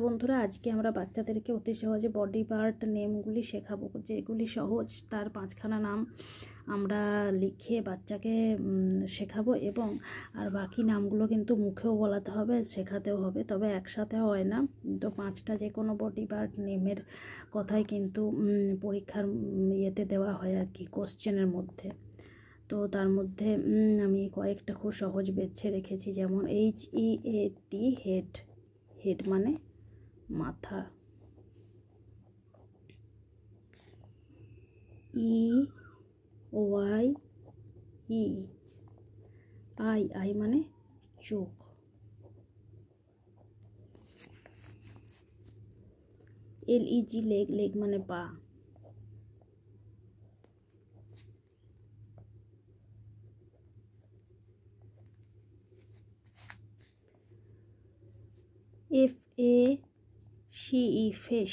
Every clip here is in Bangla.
বন্ধুরা, আজকে আমরা বাচ্চাদেরকে অতি সহজে বডি পার্ট নেমগুলি শেখাবো। যেগুলি সহজ তার 5খানা নাম আমরা লিখে বাচ্চাকে শেখাবো, এবং আর বাকি নামগুলো কিন্তু মুখেও বলাতে হবে, শেখাতেও হবে, তবে একসাথে হয় না। তো 5টা যে কোনো বডি পার্ট নেমের কথাই কিন্তু পরীক্ষার ইয়েতে দেওয়া হয় আর কি, কোশ্চেনের মধ্যে। তো তার মধ্যে আমি কয়েকটা খুব সহজ বেছে রেখেছি, যেমন HEAD, হেড। হেড মানে মাথা। EYE, আই মানে চোখ। LEG, leg. লেগ মানে পা। FACE, face.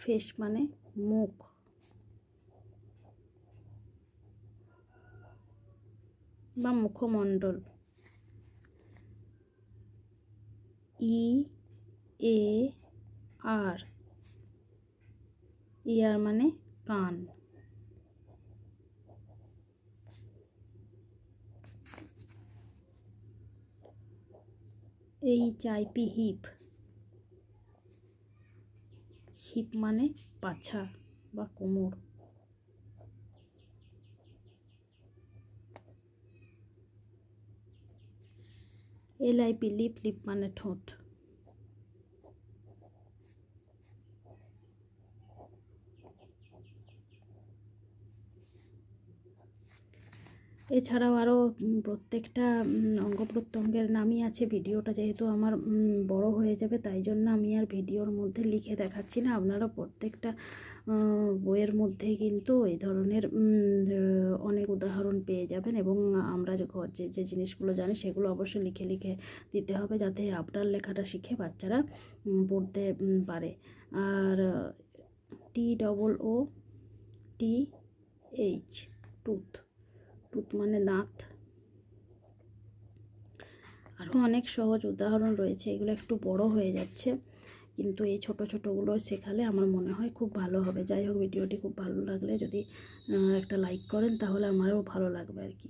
ফেস মানে মুখ। বা মুখমণ্ডল। EAR, ইয়ার মানে কান। HIP, heap. হিপ মানে পাছা বা কোমর। LIP, lip. লিপ মানে ঠোঁট। এছাড়াও আরও প্রত্যেকটা অঙ্গ প্রত্যঙ্গের নামই আছে। ভিডিওটা যেহেতু আমার বড় হয়ে যাবে, তাই জন্য আমি আর ভিডিওর মধ্যে লিখে দেখাচ্ছি না। আপনারা প্রত্যেকটা বইয়ের মধ্যে কিন্তু এই ধরনের অনেক উদাহরণ পেয়ে যাবেন, এবং আমরা যে জিনিসগুলো জানি সেগুলো অবশ্যই লিখে লিখে দিতে হবে, যাতে আপনার লেখাটা শিখে বাচ্চারা পড়তে পারে। আর TOOTH, টুথ। টুথ মানে দাঁত। আরও অনেক সহজ উদাহরণ রয়েছে, এগুলো একটু বড় হয়ে যাচ্ছে, কিন্তু এই ছোট ছোটোগুলো শেখালে আমার মনে হয় খুব ভালো হবে। যাই হোক, ভিডিওটি খুব ভালো লাগলে যদি একটা লাইক করেন তাহলে আমারও ভালো লাগবে আর কি।